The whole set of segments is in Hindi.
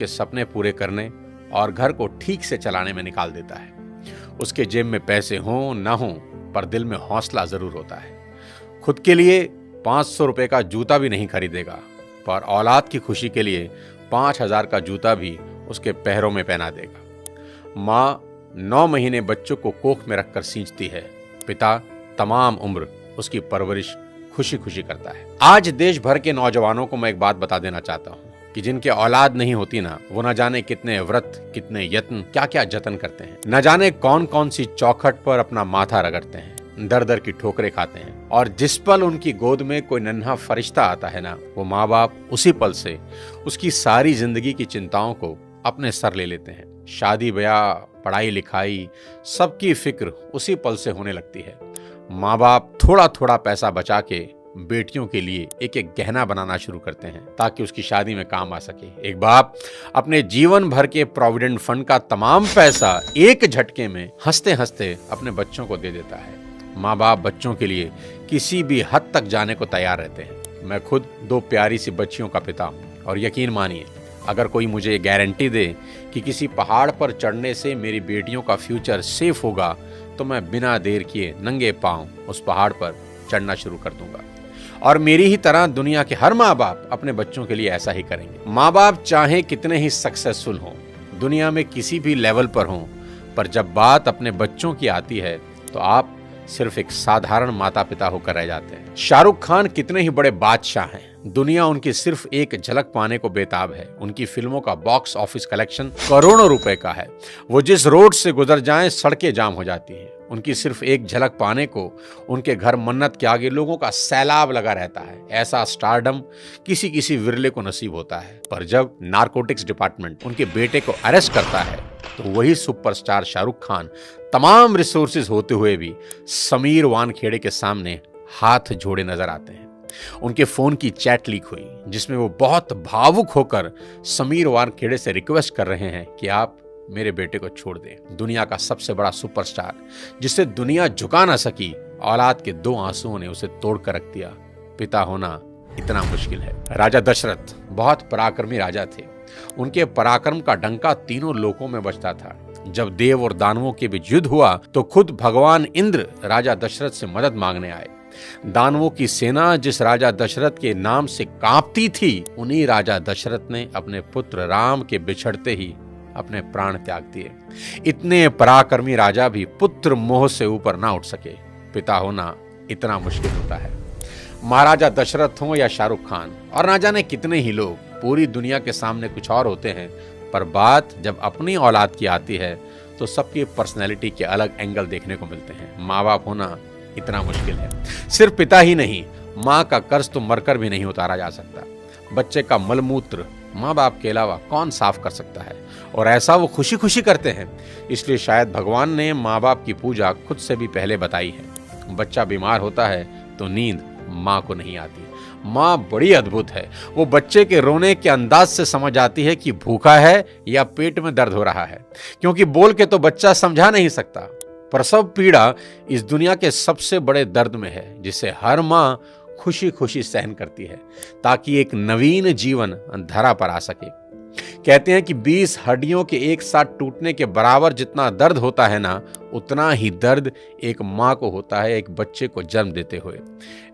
के सपने पूरे करने और घर को ठीक से चलाने में निकाल देता है। उसके जेब में पैसे हों ना हों, पर दिल में हौसला जरूर होता है। खुद के लिए 500 रुपए का जूता भी नहीं खरीदेगा, पर औलाद की खुशी के लिए 5000 का जूता भी उसके पैरों में पहना देगा। माँ 9 महीने बच्चों को कोख में रखकर सींचती है, पिता तमाम उम्र उसकी परवरिश खुशी खुशी करता है। आज देश भर के नौजवानों को मैं एक बात बता देना चाहता हूँ कि जिनके औलाद नहीं होती ना, वो न जाने कितने व्रत, कितने यत्न, क्या क्या जतन करते हैं। न जाने कौन कौन सी चौखट पर अपना माथा रगड़ते हैं, दर दर की ठोकरें खाते हैं। और जिस पल उनकी गोद में कोई नन्हा फरिश्ता आता है ना, वो माँ बाप उसी पल से उसकी सारी जिंदगी की चिंताओं को अपने सर ले लेते हैं। शादी ब्याह, पढ़ाई लिखाई, सबकी फिक्र उसी पल से होने लगती है। माँ बाप थोड़ा थोड़ा पैसा बचा के बेटियों के लिए एक एक गहना बनाना शुरू करते हैं ताकि उसकी शादी में काम आ सके। एक बाप अपने जीवन भर के प्रोविडेंट फंड का तमाम पैसा एक झटके में हंसते हंसते अपने बच्चों को दे देता है। माँ बाप बच्चों के लिए किसी भी हद तक जाने को तैयार रहते हैं। मैं खुद 2 प्यारी सी बच्चियों का पिता हूँ और यकीन मानिए, अगर कोई मुझे गारंटी दे कि किसी पहाड़ पर चढ़ने से मेरी बेटियों का फ्यूचर सेफ होगा, तो मैं बिना देर किए नंगे पांव उस पहाड़ पर चढ़ना शुरू कर दूंगा। और मेरी ही तरह दुनिया के हर माँ बाप अपने बच्चों के लिए ऐसा ही करेंगे। माँ बाप चाहे कितने ही सक्सेसफुल हों, दुनिया में किसी भी लेवल पर हों, पर जब बात अपने बच्चों की आती है तो आप सिर्फ एक साधारण माता पिता होकर रह जाते हैं। शाहरुख खान कितने ही बड़े बादशाह हैं, दुनिया उनकी सिर्फ एक झलक पाने को बेताब है। उनकी फिल्मों का बॉक्स ऑफिस कलेक्शन करोड़ों रुपए का है। वो जिस रोड से गुजर जाएं सड़कें जाम हो जाती हैं। उनकी सिर्फ एक झलक पाने को उनके घर मन्नत के आगे लोगों का सैलाब लगा रहता है। ऐसा स्टारडम किसी किसी विरले को नसीब होता है, पर जब नारकोटिक्स डिपार्टमेंट उनके बेटे को अरेस्ट करता है तो वही सुपरस्टार शाहरुख खान तमाम रिसोर्सेज होते हुए भी समीर वानखेड़े के सामने हाथ जोड़े नजर आते हैं। उनके फोन की चैट लीक हुई जिसमें वो बहुत भावुक होकर समीर वानखेड़े से रिक्वेस्ट कर रहे हैं कि आप मेरे बेटे को छोड़ दें। दुनिया का सबसे बड़ा सुपरस्टार जिसे दुनिया झुका ना सकी, औलाद के 2 आंसुओं ने उसे तोड़ कर रख दिया। पिता होना इतना मुश्किल है। राजा दशरथ बहुत पराक्रमी राजा थे। उनके पराक्रम का डंका तीनों लोकों में बजता था। जब देव और दानवों के बीच युद्ध हुआ तो खुद भगवान इंद्र राजा दशरथ से मदद मांगने आए। दानवों की सेना जिस राजा दशरथ के नाम से कांपती थी, उन्हीं राजा दशरथ ने अपने पुत्र राम के बिछड़ते ही अपने प्राण त्याग दिए। इतने पराक्रमी राजा भी पुत्र मोह से ऊपर ना उठ सके। पिता होना इतना मुश्किल होता है। महाराजा दशरथ हो या शाहरुख खान और ना जाने कितने ही लोग, पूरी दुनिया के सामने कुछ और होते हैं, पर बात जब अपनी औलाद की आती है तो सबकी पर्सनैलिटी के अलग एंगल देखने को मिलते हैं। माँ बाप होना इतना मुश्किल है। सिर्फ पिता ही नहीं, माँ का कर्ज तो मरकर भी नहीं उतारा जा सकता। बच्चे का मलमूत्र माँ बाप के अलावा कौन साफ कर सकता है, और ऐसा वो खुशी खुशी करते हैं। इसलिए शायद भगवान ने माँ बाप की पूजा खुद से भी पहले बताई है। बच्चा बीमार होता है तो नींद माँ को नहीं आती। माँ बड़ी अद्भुत है। वो बच्चे के रोने के अंदाज से समझ आती है कि भूखा है या पेट में दर्द हो रहा है, क्योंकि बोल के तो बच्चा समझा नहीं सकता। प्रसव पीड़ा इस दुनिया के सबसे बड़े दर्द में है, जिसे हर माँ खुशी खुशी सहन करती है ताकि एक नवीन जीवन धरा पर आ सके। कहते हैं कि 20 हड्डियों के एक साथ टूटने के बराबर जितना दर्द होता है ना, उतना ही दर्द एक माँ को होता है एक बच्चे को जन्म देते हुए।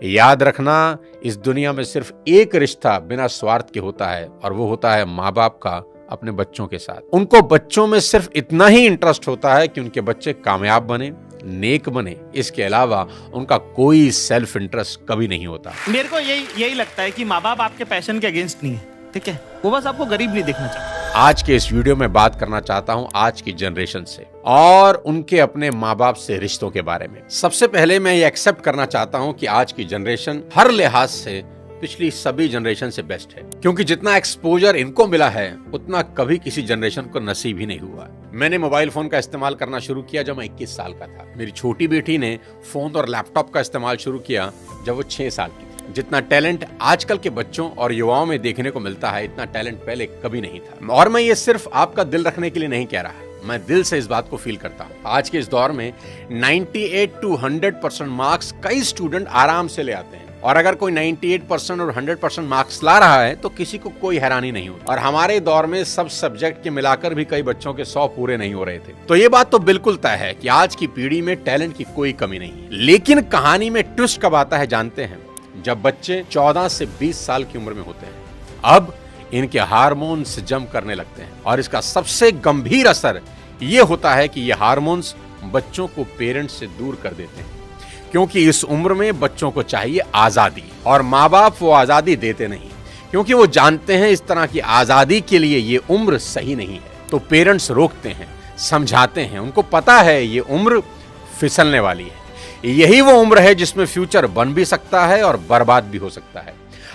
याद रखना, इस दुनिया में सिर्फ एक रिश्ता बिना स्वार्थ के होता है, और वो होता है माँ बाप का अपने बच्चों के साथ। उनको बच्चों में सिर्फ इतना ही इंटरेस्ट होता है कि उनके बच्चे कामयाब बने, नेक बने। इसके अलावा उनका कोई सेल्फ इंटरेस्ट कभी नहीं होता। मेरे को यही लगता है कि माँ बाप आपके पैशन के अगेंस्ट नहीं है, ठीक है? वो बस आपको गरीब नहीं देखना चाहता। आज के इस वीडियो में बात करना चाहता हूं आज की जनरेशन से और उनके अपने माँ बाप से रिश्तों के बारे में। सबसे पहले मैं ये एक्सेप्ट करना चाहता हूं कि आज की जनरेशन हर लिहाज से पिछली सभी जनरेशन से बेस्ट है, क्योंकि जितना एक्सपोजर इनको मिला है उतना कभी किसी जनरेशन को नसीब ही नहीं हुआ। मैंने मोबाइल फोन का इस्तेमाल करना शुरू किया जब मैं 21 साल का था। मेरी छोटी बेटी ने फोन और लैपटॉप का इस्तेमाल शुरू किया जब वो 6 साल की थी। जितना टैलेंट आजकल के बच्चों और युवाओं में देखने को मिलता है, इतना टैलेंट पहले कभी नहीं था। और मैं ये सिर्फ आपका दिल रखने के लिए नहीं कह रहा, मैं दिल से इस बात को फील करता हूँ। आज के इस दौर में 98 to 100% मार्क्स कई स्टूडेंट आराम से ले आते हैं, और अगर कोई 98% और 100% मार्क्स ला रहा है तो किसी को कोई हैरानी नहीं होती। और हमारे दौर में सब सब्जेक्ट के मिलाकर भी कई बच्चों के 100 पूरे नहीं हो रहे थे। तो ये बात तो बिल्कुल तय है कि आज की पीढ़ी में टैलेंट की कोई कमी नहीं है। लेकिन कहानी में ट्विस्ट कब आता है जानते हैं? जब बच्चे 14 से 20 साल की उम्र में होते हैं। अब इनके हार्मोन्स जंप करने लगते हैं और इसका सबसे गंभीर असर ये होता है कि ये हार्मोन्स बच्चों को पेरेंट्स से दूर कर देते हैं, क्योंकि इस उम्र में बच्चों को चाहिए आजादी और माँ बाप वो आजादी देते नहीं, क्योंकि वो जानते हैं इस तरह की आजादी के लिए ये उम्र सही नहीं है। तो पेरेंट्स रोकते हैं, समझाते हैं, उनको पता है ये उम्र फिसलने वाली है, यही वो उम्र है जिसमें फ्यूचर बन भी सकता है और बर्बाद भी हो सकता है।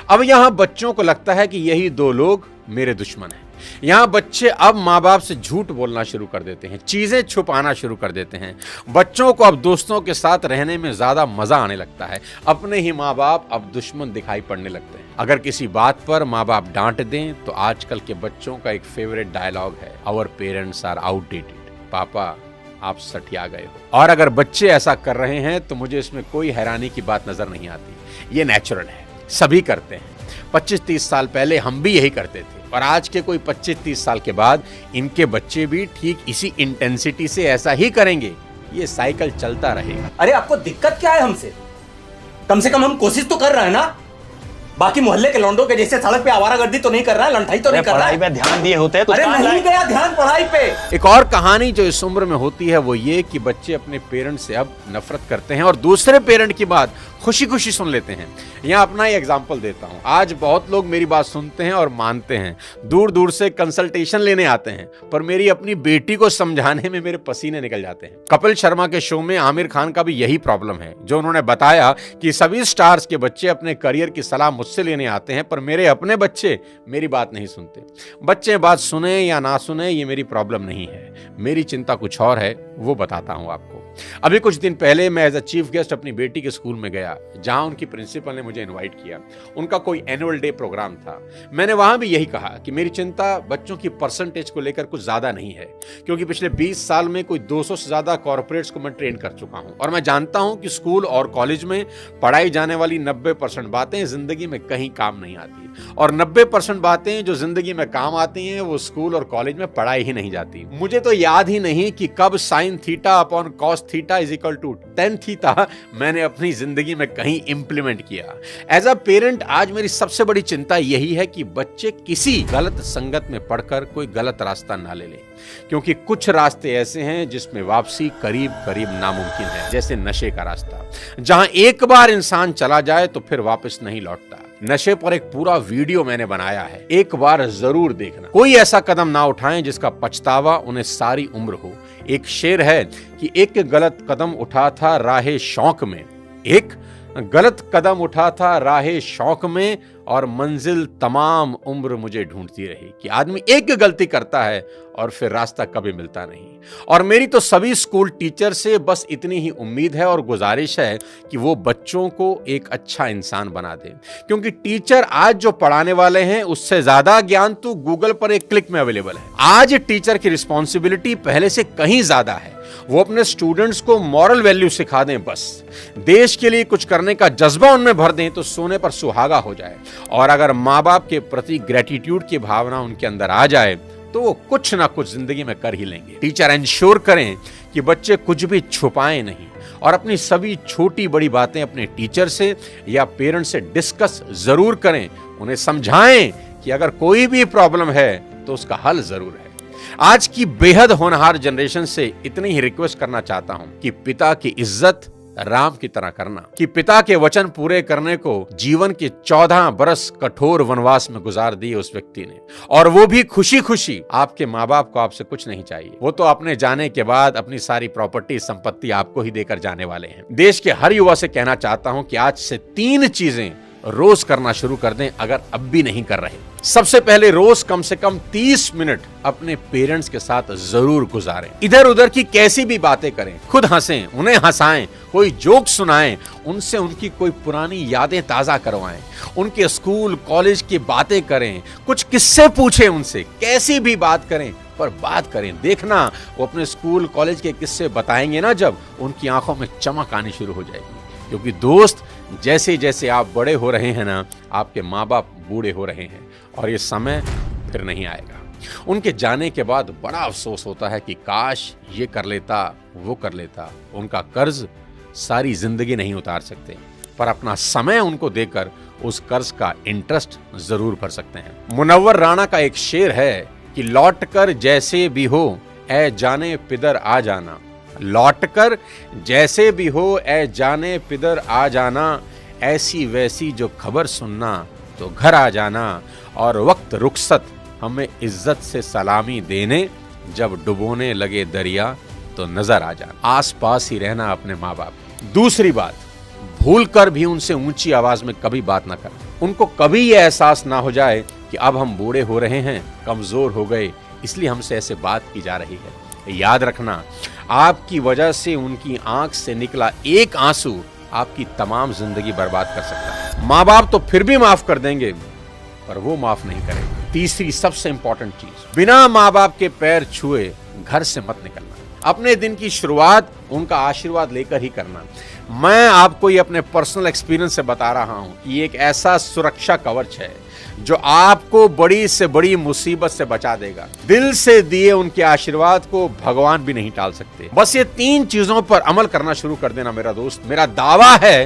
अब यहां बच्चों को लगता है कि यही दो लोग मेरे दुश्मन हैं। यहां बच्चे अब माँ बाप से झूठ बोलना शुरू कर देते हैं, चीजें छुपाना शुरू कर देते हैं। बच्चों को अब दोस्तों के साथ रहने में ज्यादा मजा आने लगता है, अपने ही माँ बाप अब दुश्मन दिखाई पड़ने लगते हैं। अगर किसी बात पर माँ बाप डांट दें तो आजकल के बच्चों का एक फेवरेट डायलॉग है, आवर पेरेंट्स आर आउटडेटेड, पापा आप सठिया गए हो। और अगर बच्चे ऐसा कर रहे हैं तो मुझे इसमें कोई हैरानी की बात नजर नहीं आती, ये नेचुरल है, सभी करते हैं। 25-30 साल पहले हम भी यही करते थे और आज के कोई 25-30 साल के बाद इनके बच्चे भी ठीक इसी इंटेंसिटी से ऐसा ही करेंगे। ये साइकिल चलता रहेगा। अरे आपको दिक्कत क्या है हमसे? कम से कम हम कोशिश तो कर रहे हैं ना। बाकी मोहल्ले के लौंडों के जैसे सड़क पे आवारागर्दी तो नहीं कर रहा है, लंठाई तो नहीं कर रहा है। पढ़ाई पे ध्यान दिए होते तो अरे नहीं गया ध्यान पढ़ाई पे। एक और कहानी जो इस उम्र में होती है वो ये कि बच्चे अपने पेरेंट से अब नफरत करते हैं और दूसरे पेरेंट की बात खुशी खुशी सुन लेते हैं। यहाँ अपना ही एग्जाम्पल देता हूँ। आज बहुत लोग मेरी बात सुनते हैं और मानते हैं, दूर दूर से कंसल्टेशन लेने आते हैं, पर मेरी अपनी बेटी को समझाने में मेरे पसीने निकल जाते हैं। कपिल शर्मा के शो में आमिर खान का भी यही प्रॉब्लम है, जो उन्होंने बताया कि सभी स्टार्स के बच्चे अपने करियर की सलाह मुझसे लेने आते हैं, पर मेरे अपने बच्चे मेरी बात नहीं सुनते। बच्चे बात सुने या ना सुने ये मेरी प्रॉब्लम नहीं है, मेरी चिंता कुछ और है, वो बताता हूँ आपको। अभी कुछ दिन पहले मैं एज अ चीफ गेस्ट अपनी बेटी के स्कूल में गया, जहां उनकी प्रिंसिपल ने मुझे इनवाइट किया। उनका कोई एनुअल डे प्रोग्राम था। मैंने वहां भी यही कहा कि मेरी चिंता बच्चों की परसेंटेज को लेकर कुछ ज्यादा नहीं है, क्योंकि पिछले 20 साल में कोई 200 से ज्यादा कॉर्पोरेट्स को मैं ट्रेन कर चुका हूं और मैं जानता हूं कि स्कूल और कॉलेज में पढ़ाई जाने वाली 90% बातें जिंदगी में कहीं काम नहीं आती, और 90% बातें जो जिंदगी में काम आती हैं वो स्कूल और कॉलेज में पढ़ाई ही नहीं जाती। मुझे तो याद ही नहीं कि कब sine theta upon cos theta is equal to tan theta मैंने अपनी जिंदगी में कहीं इंप्लीमेंट किया। एज अ पेरेंट आज मेरी सबसे बड़ी चिंता यही है कि बच्चे किसी गलत संगत में पढ़कर कोई गलत रास्ता ना ले लें, क्योंकि कुछ रास्ते ऐसे हैं जिसमें वापसी करीब करीब नामुमकिन है, जैसे नशे का रास्ता, जहां एक बार इंसान चला जाए तो फिर वापस नहीं लौटता। नशे पर एक पूरा वीडियो मैंने बनाया है, एक बार जरूर देखना। कोई ऐसा कदम ना उठाएं जिसका पछतावा उन्हें सारी उम्र हो। एक शेर है कि एक गलत कदम उठा था राहे शौक में, एक गलत कदम उठा था राहे शौक में, और मंजिल तमाम उम्र मुझे ढूंढती रही। कि आदमी एक गलती करता है और फिर रास्ता कभी मिलता नहीं। और मेरी तो सभी स्कूल टीचर से बस इतनी ही उम्मीद है और गुजारिश है कि वो बच्चों को एक अच्छा इंसान बना दें, क्योंकि टीचर आज जो पढ़ाने वाले हैं उससे ज्यादा ज्ञान तो गूगल पर एक क्लिक में अवेलेबल है। आज टीचर की रिस्पॉन्सिबिलिटी पहले से कहीं ज्यादा है। वो अपने स्टूडेंट्स को मॉरल वैल्यू सिखा दें, बस देश के लिए कुछ करने का जज्बा उनमें भर दें तो सोने पर सुहागा हो जाए। और अगर माँ बाप के प्रति ग्रेटिट्यूड की भावना उनके अंदर आ जाए तो वो कुछ ना कुछ जिंदगी में कर ही लेंगे। टीचर इंश्योर करें कि बच्चे कुछ भी छुपाएं नहीं और अपनी सभी छोटी बड़ी बातें अपने टीचर से या पेरेंट्स से डिस्कस जरूर करें। उन्हें समझाएं कि अगर कोई भी प्रॉब्लम है तो उसका हल जरूर है। आज की बेहद होनहार जनरेशन से इतनी ही रिक्वेस्ट करना चाहता हूं कि पिता की इज्जत राम की तरह करना, कि पिता के वचन पूरे करने को जीवन के 14 बरस कठोर वनवास में गुजार दिए उस व्यक्ति ने, और वो भी खुशी खुशी। आपके माँ बाप को आपसे कुछ नहीं चाहिए, वो तो अपने जाने के बाद अपनी सारी प्रॉपर्टी संपत्ति आपको ही देकर जाने वाले हैं। देश के हर युवा से कहना चाहता हूं कि आज से 3 चीजें रोज करना शुरू कर दें, अगर अब भी नहीं कर रहे। सबसे पहले रोज कम से कम 30 मिनट अपने पेरेंट्स के साथ जरूर गुजारें। इधर उधर की कैसी भी बातें करें, खुद हंसें, उन्हें हंसाएं, कोई जोक सुनाएं, उनसे उनकी कोई पुरानी यादें ताजा करवाएं, उनके स्कूल कॉलेज की बातें करें, कुछ किस्से पूछें उनसे, कैसी भी बात करें पर बात करें। देखना वो अपने स्कूल कॉलेज के किस्से बताएंगे ना, जब उनकी आंखों में चमक आनी शुरू हो जाएगी, क्योंकि दोस्त जैसे जैसे आप बड़े हो रहे हैं ना, आपके माँ बाप बूढ़े हो रहे हैं और ये समय फिर नहीं आएगा। उनके जाने के बाद बड़ा अफसोस होता है कि काश ये कर लेता, वो कर लेता। उनका कर्ज सारी जिंदगी नहीं उतार सकते, पर अपना समय उनको देकर उस कर्ज का इंटरेस्ट जरूर भर सकते हैं। मुनव्वर राणा का एक शेर है कि लौट कर जैसे भी हो ऐ जाने पिदर आ जाना, लौट कर जैसे भी हो ऐ जाने पिदर आ जाना, ऐसी वैसी जो खबर सुनना तो घर आ जाना, और वक्त रुखसत हमें इज्जत से सलामी देने, जब डुबोने लगे दरिया तो नजर आ जाना। आस पास ही रहना अपने माँ बाप। दूसरी बात, भूल कर भी उनसे ऊंची आवाज में कभी बात ना करना। उनको कभी ये एहसास ना हो जाए कि अब हम बूढ़े हो रहे हैं, कमजोर हो गए, इसलिए हमसे ऐसे बात की जा रही है। याद रखना, आपकी वजह से उनकी आंख से निकला एक आंसू आपकी तमाम जिंदगी बर्बाद कर सकता है। माँ बाप तो फिर भी माफ कर देंगे, पर वो माफ नहीं करेंगे। तीसरी सबसे इंपॉर्टेंट चीज, बिना माँ बाप के पैर छुए घर से मत निकलना। अपने दिन की शुरुआत उनका आशीर्वाद लेकर ही करना। मैं आपको ये अपने पर्सनल एक्सपीरियंस से बता रहा हूं कि ये एक ऐसा सुरक्षा कवच है जो आपको बड़ी से बड़ी मुसीबत से बचा देगा। दिल से दिए उनके आशीर्वाद को भगवान भी नहीं टाल सकते। बस ये 3 चीजों पर अमल करना शुरू कर देना मेरा दोस्त। मेरा दावा है